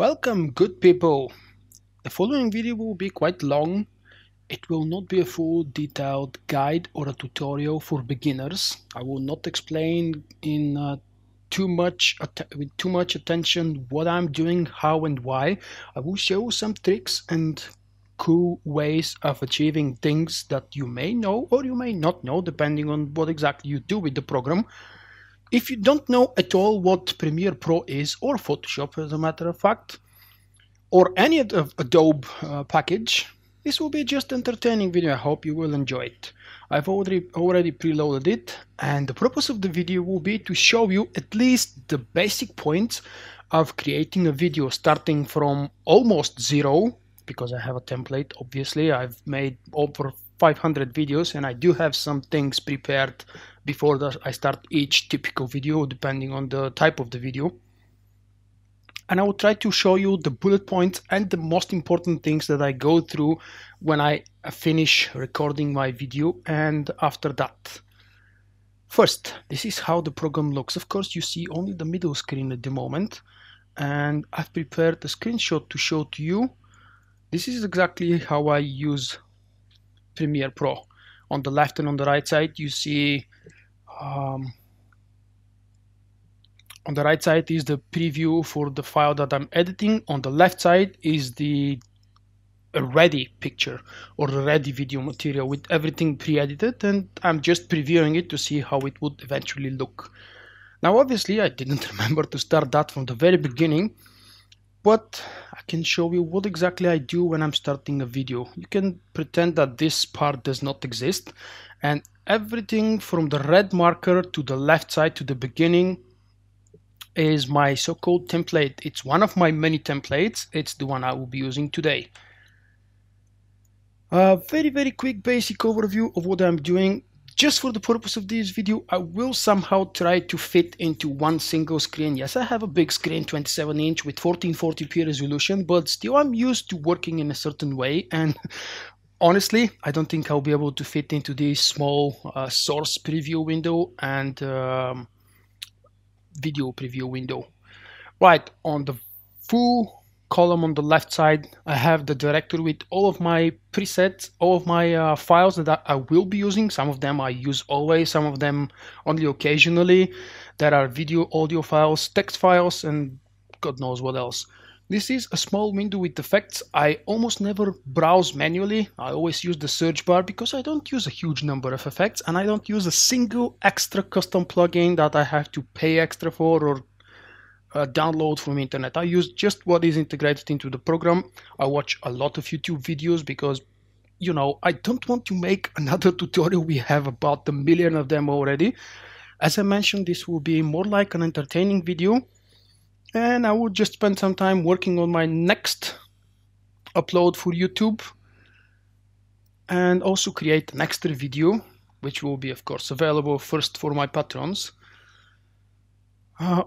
Welcome, good people. The following video will be quite long. It will not be a full detailed guide or a tutorial for beginners. I will not explain in with too much attention what I'm doing, how and why. I will show some tricks and cool ways of achieving things that you may know or you may not know, depending on what exactly you do with the program. If you don't know at all what Premiere Pro is, or Photoshop as a matter of fact, or any of Adobe package, this will be just entertaining video. I hope you will enjoy it. I've already preloaded it, and the purpose of the video will be to show you at least the basic points of creating a video, starting from almost zero, because I have a template. Obviously, I've made over 500 videos, and I do have some things prepared before I start each typical video, depending on the type of the video. And I will try to show you the bullet points and the most important things that I go through when I finish recording my video and after that. First, this is how the program looks. Of course, you see only the middle screen at the moment, and I've prepared a screenshot to show to you. This is exactly how I use Premiere Pro. On the left and on the right side, you see on the right side is the preview for the file that I'm editing. On the left side is the ready picture or the ready video material with everything pre-edited, and I'm just previewing it to see how it would eventually look. Now, obviously, I didn't remember to start that from the very beginning, but I can show you what exactly I do when I'm starting a video. You can pretend that this part does not exist, and everything from the red marker to the left side to the beginning is my so-called template. It's one of my many templates. It's the one I will be using today. Very quick basic overview of what I'm doing. Just for the purpose of this video, I will somehow try to fit into one single screen. Yes, I have a big screen, 27-inch with 1440p resolution, but still I'm used to working in a certain way, and honestly, I don't think I'll be able to fit into this small source preview window and video preview window. Right, on the full column on the left side, I have the directory with all of my presets, all of my files that I will be using. Some of them I use always, some of them only occasionally. There are video, audio files, text files, and God knows what else. This is a small window with effects. I almost never browse manually. I always use the search bar because I don't use a huge number of effects, and I don't use a single extra custom plugin that I have to pay extra for or download from internet. I use just what is integrated into the program. I watch a lot of YouTube videos because, you know, I don't want to make another tutorial. We have about a million of them already. As I mentioned, this will be more like an entertaining video, and I will just spend some time working on my next upload for YouTube and also create an extra video, which will be, of course, available first for my patrons.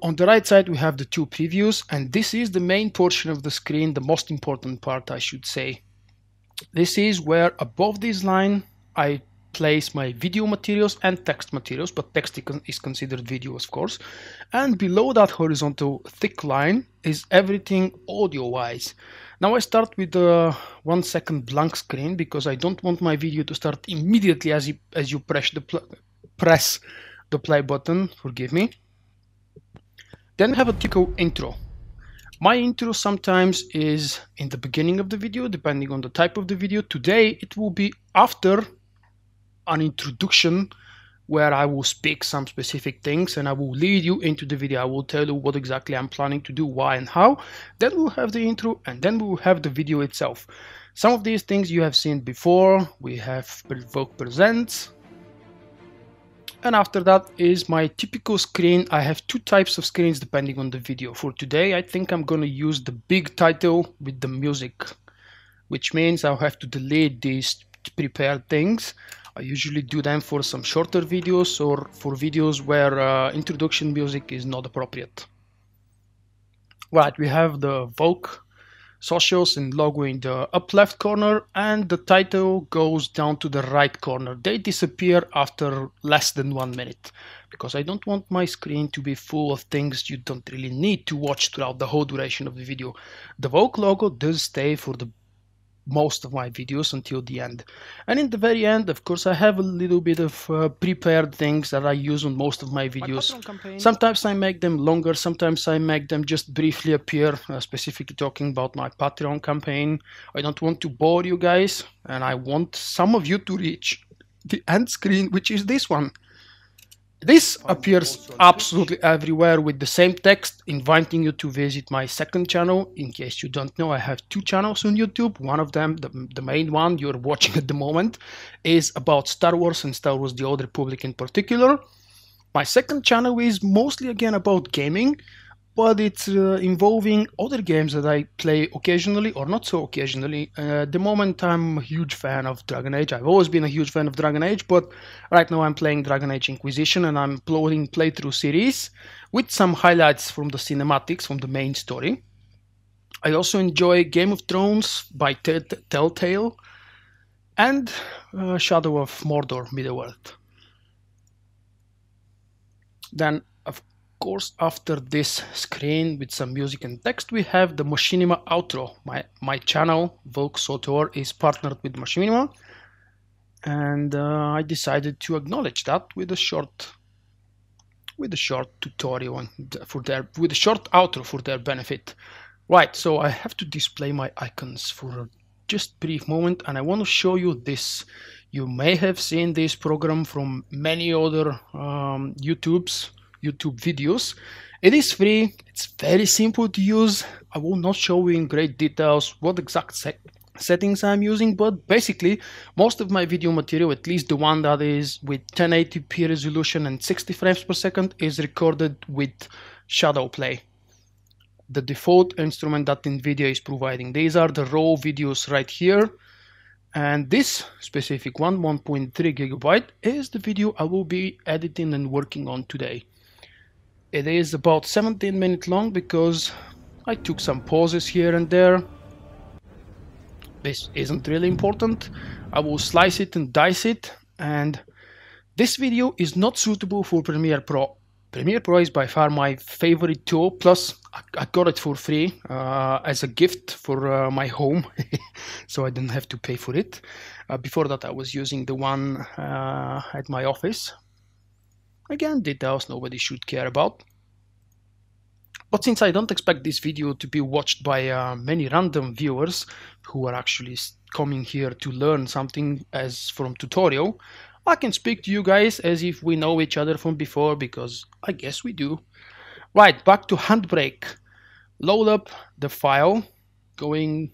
On the right side, we have the two previews, and this is the main portion of the screen, the most important part, I should say. This is where above this line, I place my video materials and text materials, but text is considered video, of course. And below that horizontal thick line is everything audio-wise. Now I start with a 1 second blank screen because I don't want my video to start immediately as you press the play button, forgive me. Then we have a typical intro. My intro sometimes is in the beginning of the video, depending on the type of the video. Today it will be after an introduction where I will speak some specific things and I will lead you into the video. I will tell you what exactly I'm planning to do, why and how. Then we'll have the intro, and then we will have the video itself. Some of these things you have seen before. We have Vulkk Presents. And after that is my typical screen. I have two types of screens depending on the video. For today, I think I'm going to use the big title with the music, which means I'll have to delete these prepared things. I usually do them for some shorter videos or for videos where introduction music is not appropriate. Right, we have the Vulkk socials and logo in the up left corner, and the title goes down to the right corner. They disappear after less than 1 minute because I don't want my screen to be full of things you don't really need to watch throughout the whole duration of the video. The Vulkk logo does stay for the most of my videos until the end, and in the very end, of course, I have a little bit of prepared things that I use on most of my videos. Sometimes I make them longer, sometimes I make them just briefly appear, specifically talking about my Patreon campaign. I don't want to bore you guys, and I want some of you to reach the end screen, which is this one. This appears absolutely everywhere with the same text, inviting you to visit my second channel. In case you don't know, I have 2 channels on YouTube. One of them, the main one you're watching at the moment, is about Star Wars and Star Wars The Old Republic in particular. My second channel is mostly again about gaming, but it's involving other games that I play occasionally or not so occasionally. At the moment, I'm a huge fan of Dragon Age. I've always been a huge fan of Dragon Age, but right now I'm playing Dragon Age Inquisition, and I'm uploading playthrough series with some highlights from the cinematics, from the main story. I also enjoy Game of Thrones by Telltale and Shadow of Mordor Middle-earth. Then, of course, after this screen with some music and text, we have the Machinima outro. My channel, Vulkk SWTOR, is partnered with Machinima, and I decided to acknowledge that with a short tutorial and with a short outro for their benefit. Right, so I have to display my icons for just a brief moment, and I want to show you this. You may have seen this program from many other YouTube videos. It is free, it's very simple to use. I will not show you in great details what exact settings I'm using, but basically most of my video material, at least the one that is with 1080p resolution and 60 frames per second, is recorded with Shadowplay, the default instrument that NVIDIA is providing. These are the raw videos right here. And this specific one, 1.3 gigabyte, is the video I will be editing and working on today. It is about 17 minutes long because I took some pauses here and there. This isn't really important. I will slice it and dice it, and this video is not suitable for Premiere Pro. Premiere Pro is by far my favorite tool, plus I got it for free as a gift for my home, so I didn't have to pay for it. Before that I was using the one at my office. Again, details nobody should care about. But since I don't expect this video to be watched by many random viewers who are actually coming here to learn something as from tutorial, I can speak to you guys as if we know each other from before, because I guess we do. Right, back to Handbrake. Load up the file, going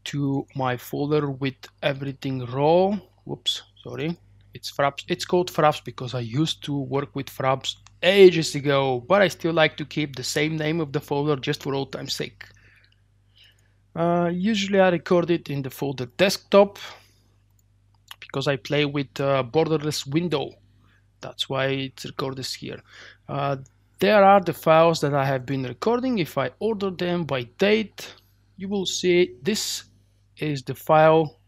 to my folder with everything raw. Whoops, sorry. It's Fraps. It's called Fraps because I used to work with Fraps ages ago, but I still like to keep the same name of the folder just for old time's sake. Usually I record it in the folder desktop because I play with borderless window. That's why it's recorded here. There are the files that I have been recording. If I order them by date, you will see this is the file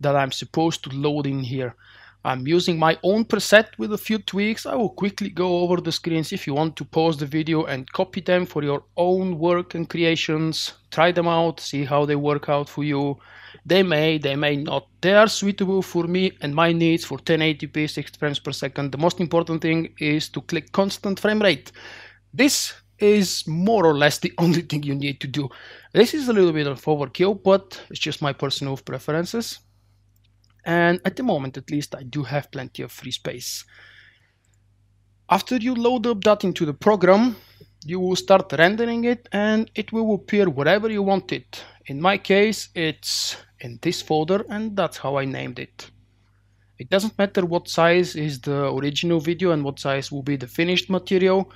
that I'm supposed to load in here. I'm using my own preset with a few tweaks. I will quickly go over the screens. If you want to pause the video and copy them for your own work and creations, try them out, see how they work out for you. They may not. They are suitable for me and my needs for 1080p 60 frames per second. The most important thing is to click constant frame rate. This is more or less the only thing you need to do. This is a little bit of overkill, but it's just my personal preferences. And at the moment, at least, I do have plenty of free space. After you load up that into the program, you will start rendering it and it will appear wherever you want it. In my case, it's in this folder, and that's how I named it. It doesn't matter what size is the original video and what size will be the finished material.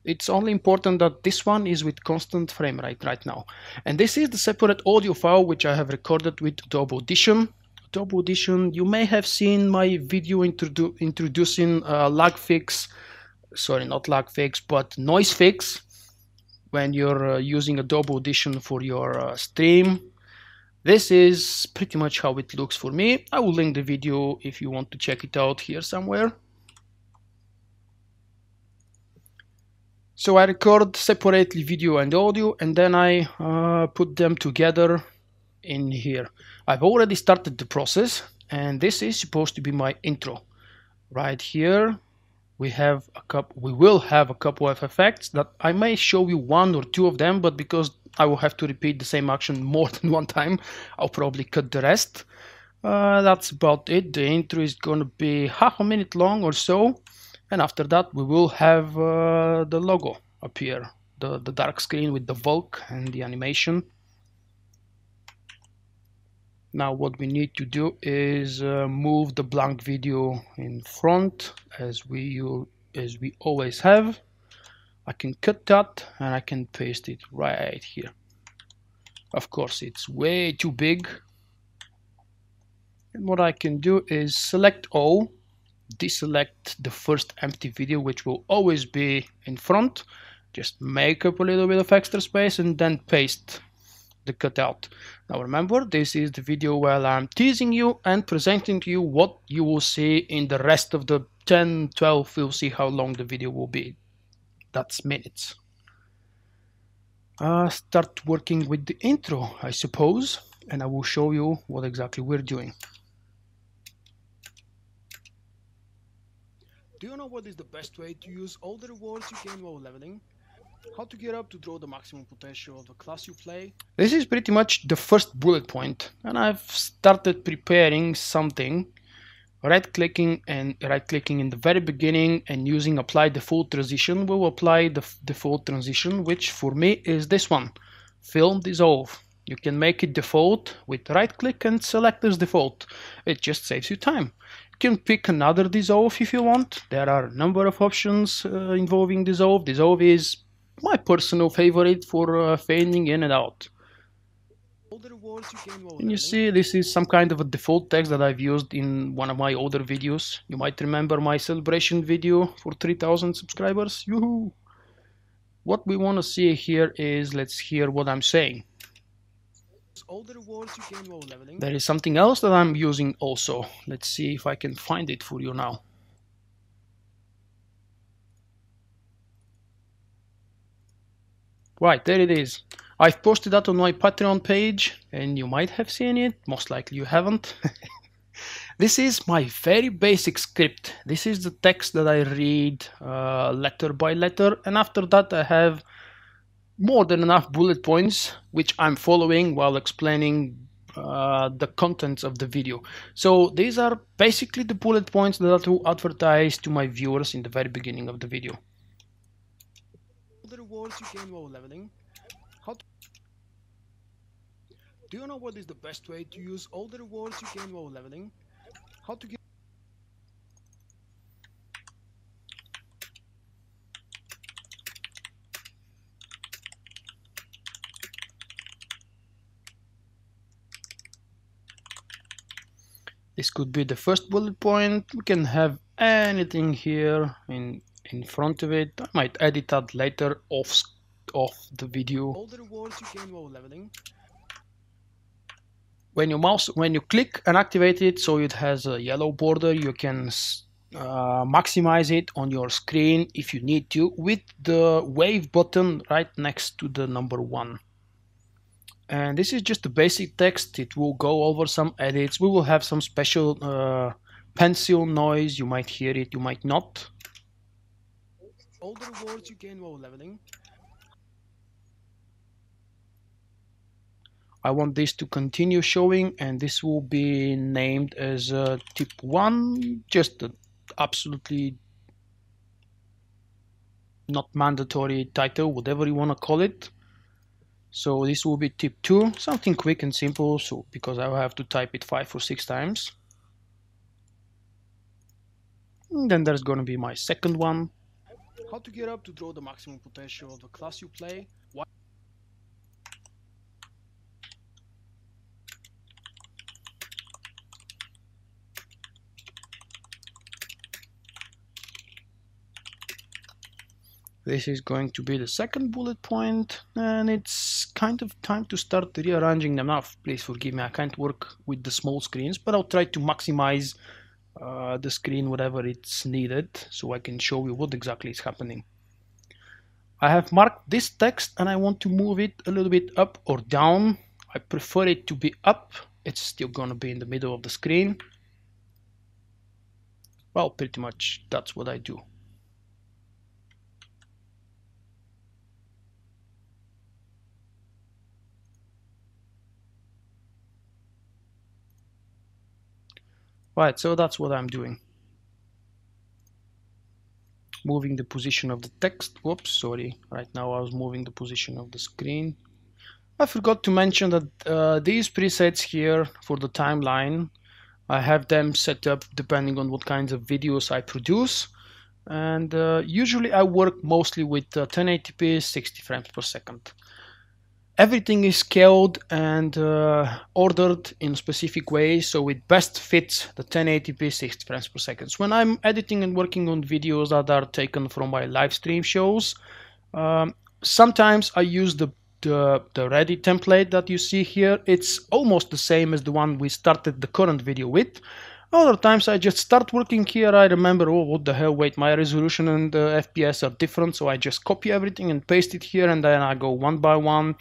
It's only important that this one is with constant frame rate right now. And this is the separate audio file which I have recorded with Adobe Audition. Adobe Audition, you may have seen my video introducing lag fix, sorry, not lag fix, but noise fix. when you're using Adobe Audition for your stream. This is pretty much how it looks for me. I will link the video if you want to check it out here somewhere. So I record separately video and audio, and then I put them together in here. I've already started the process, and this is supposed to be my intro. Right here we will have a couple of effects that I may show you one or two of them, but because I will have to repeat the same action more than one time, I'll probably cut the rest. That's about it. The intro is gonna be half a minute long or so, and after that we will have the logo appear, the dark screen with the Vulkk and the animation. Now what we need to do is move the blank video in front as we always have. I can cut that and I can paste it right here. Of course it's way too big, and what I can do is select all, deselect the first empty video which will always be in front, just make up a little bit of extra space and then paste the cutout. Now remember, this is the video where I'm teasing you and presenting to you what you will see in the rest of the 10, 12, we'll see how long the video will be. That's minutes. Start working with the intro, I suppose, and I will show you what exactly we're doing. Do you know what is the best way to use all the rewards you gain while leveling? How to get up to draw the maximum potential of the class you play? This is pretty much the first bullet point, and I've started preparing something. Right-clicking in the very beginning and using apply default transition will apply the default transition, which for me is this one, film dissolve. You can make it default with right-click and select as default. It just saves you time. You can pick another dissolve if you want. There are a number of options involving dissolve. Dissolve is my personal favorite for fading in and out. And you see, this is some kind of a default text that I've used in one of my older videos. You might remember my celebration video for 3,000 subscribers. Yoo-hoo! What we want to see here is, let's hear what I'm saying. There is something else that I'm using also. Let's see if I can find it for you now. Right, there it is. I've posted that on my Patreon page and you might have seen it, most likely you haven't. This is my very basic script. This is the text that I read letter by letter, and after that I have more than enough bullet points which I'm following while explaining the contents of the video. So these are basically the bullet points that I will advertise to my viewers in the very beginning of the video. The rewards you gain while leveling. Do you know what is the best way to use all the rewards you gain while leveling? How to get... This could be the first bullet point. We can have anything here in front of it. I might edit that later off the video. All the rewards you gain while leveling. When you click and activate it, so it has a yellow border, you can maximize it on your screen if you need to with the wave button right next to the number 1. And this is just the basic text. It will go over some edits. We will have some special pencil noise. You might hear it, you might not. All the rewards you gain while leveling. I want this to continue showing, and this will be named as tip 1, just an absolutely not mandatory title, whatever you want to call it. So this will be tip 2, something quick and simple, so because I will have to type it 5 or 6 times. And then there's going to be my second one. How to get up to draw the maximum potential of the class you play. This is going to be the second bullet point, and it's kind of time to start rearranging them now. Please forgive me, I can't work with the small screens, but I'll try to maximize the screen whatever it's needed so I can show you what exactly is happening. I have marked this text and I want to move it a little bit up or down. I prefer it to be up. It's still gonna be in the middle of the screen. Well, pretty much that's what I do. Right, so that's what I'm doing. Moving the position of the text. Whoops, sorry. Right now I was moving the position of the screen. I forgot to mention that these presets here for the timeline, I have them set up depending on what kinds of videos I produce. And usually I work mostly with 1080p 60 frames per second. Everything is scaled and ordered in a specific way so it best fits the 1080p 60 frames per second. When I'm editing and working on videos that are taken from my live stream shows, sometimes I use the ready template that you see here. It's almost the same as the one we started the current video with. Other times I just start working here, I remember, oh, what the hell, wait, my resolution and FPS are different, so I just copy everything and paste it here, and then I go one by one,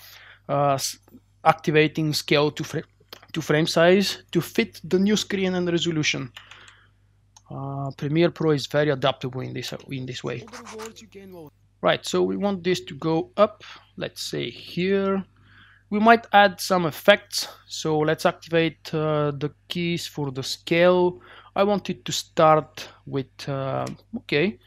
activating scale to frame size to fit the new screen and resolution. Premiere Pro is very adaptable in this way. Right, so we want this to go up, let's say here. We might add some effects, so let's activate the keys for the scale. I want it to start with, okay,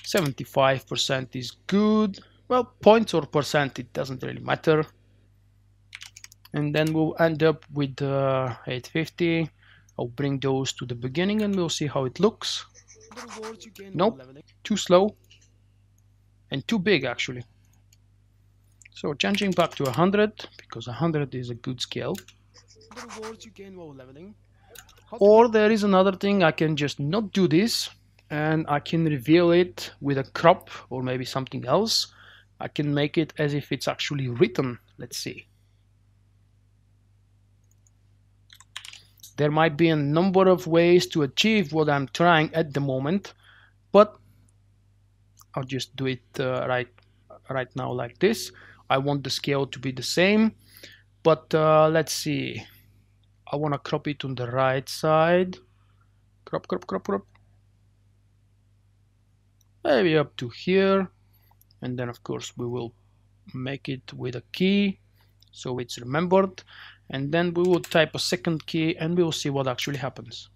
75% is good. Well, points or percent, it doesn't really matter. And then we'll end up with 850. I'll bring those to the beginning and we'll see how it looks. Nope, too slow and too big actually. So changing back to 100, because 100 is a good scale. Or there is another thing, I can just not do this and I can reveal it with a crop or maybe something else. I can make it as if it's actually written. Let's see. There might be a number of ways to achieve what I'm trying at the moment, but I'll just do it right now like this. I want the scale to be the same, but let's see. I want to crop it on the right side. Crop, crop, crop, crop. Maybe up to here. And then, of course, we will make it with a key so it's remembered. And then we will type a second key and we will see what actually happens.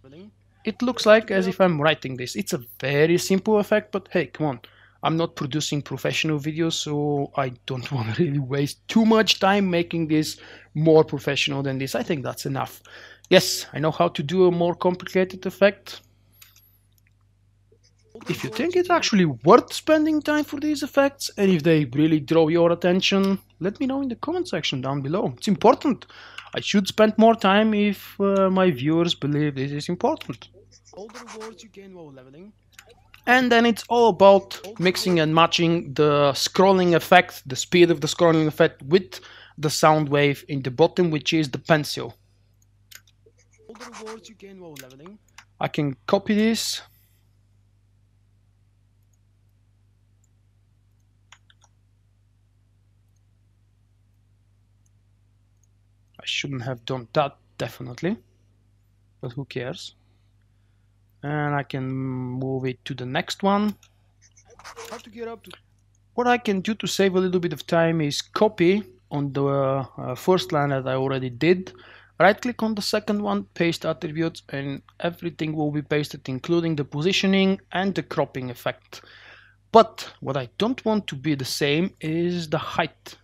It looks like as if I'm writing this. It's a very simple effect, but hey, come on. I'm not producing professional videos, so I don't want to really waste too much time making this more professional than this. I think that's enough. Yes, I know how to do a more complicated effect. If you think it's actually worth spending time for these effects, and if they really draw your attention, let me know in the comment section down below. It's important. I should spend more time if my viewers believe this is important. All the rewards you gain while leveling. And then it's all about mixing and matching the scrolling effect, the speed of the scrolling effect with the sound wave in the bottom, which is the pencil. All the rewards you gain while leveling. I can copy this. I shouldn't have done that, definitely, but who cares? And I can move it to the next one. What I can do to save a little bit of time is copy on the first line that I already did, right click on the second one, paste attributes, and everything will be pasted, including the positioning and the cropping effect. But what I don't want to be the same is the height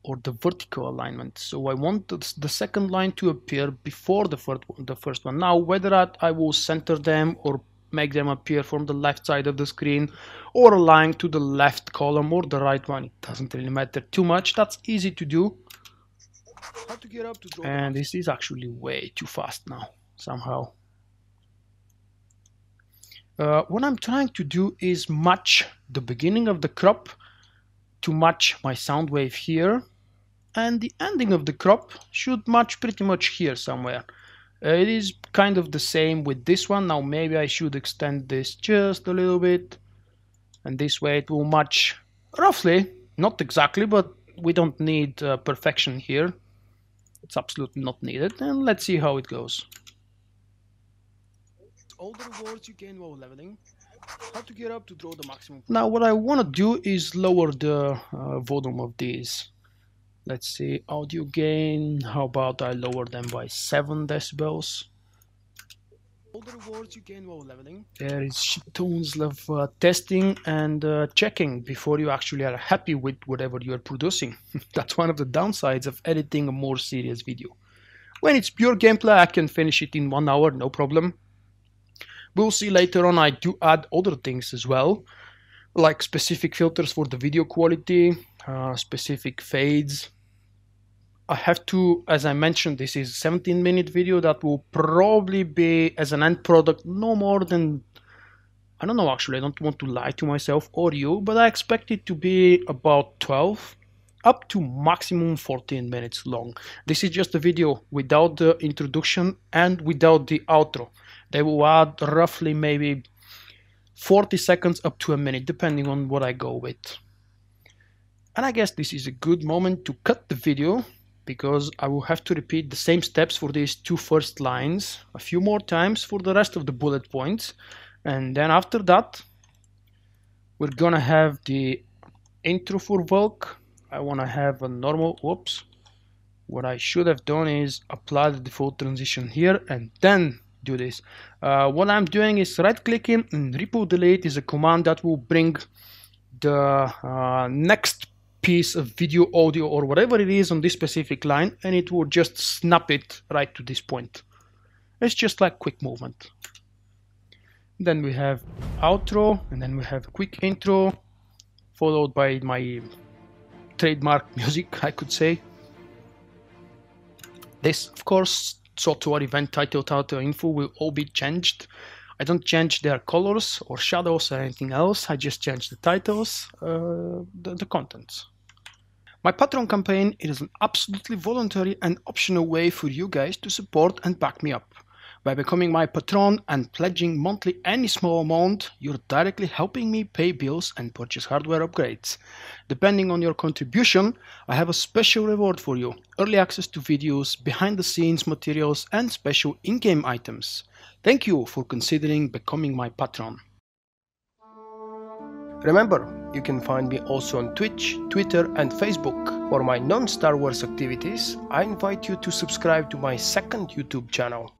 or the vertical alignment. So I want the second line to appear before the first one. Now, whether I will center them or make them appear from the left side of the screen or align to the left column or the right one, it doesn't really matter too much. That's easy to do. And this is actually way too fast now, somehow. What I'm trying to do is match the beginning of the crop to match my sound wave here, and the ending of the crop should match pretty much here somewhere. It is kind of the same with this one. Now maybe I should extend this just a little bit, and this way it will match roughly, not exactly, but we don't need perfection here. It's absolutely not needed, and let's see how it goes. All the rewards you gain while leveling, how to get up to draw the maximum. Now what I want to do is lower the volume of these. Let's see, audio gain, how about I lower them by 7 decibels. All the rewards you gain while leveling. There is tons of testing and checking before you actually are happy with whatever you are producing. That's one of the downsides of editing a more serious video. When it's pure gameplay, I can finish it in 1 hour, no problem. We'll see later on, I do add other things as well, like specific filters for the video quality, specific fades. I have to, as I mentioned, this is a 17-minute video that will probably be, as an end product, no more than, I don't know actually, I don't want to lie to myself or you, but I expect it to be about 12 up to maximum 14 minutes long. This is just a video without the introduction and without the outro. They will add roughly maybe 40 seconds up to a minute, depending on what I go with. And I guess this is a good moment to cut the video, because I will have to repeat the same steps for these 2 first lines a few more times for the rest of the bullet points. And then after that, we're gonna have the intro for Vulkk. I wanna have a normal, whoops. What I should have done is apply the default transition here and then do this. What I'm doing is right clicking, and repo delete is a command that will bring the next piece of video, audio, or whatever it is on this specific line, and it will just snap it right to this point. It's just like quick movement. Then we have outro, and then we have a quick intro, followed by my trademark music, I could say. This, of course, SWTOR event title info will all be changed. I don't change their colors or shadows or anything else. I just change the titles, the contents. My Patreon campaign is an absolutely voluntary and optional way for you guys to support and back me up. By becoming my patron and pledging monthly any small amount, you're directly helping me pay bills and purchase hardware upgrades. Depending on your contribution, I have a special reward for you: early access to videos, behind the scenes materials, and special in-game items. Thank you for considering becoming my patron. Remember, you can find me also on Twitch, Twitter, and Facebook. For my non-Star Wars activities, I invite you to subscribe to my second YouTube channel.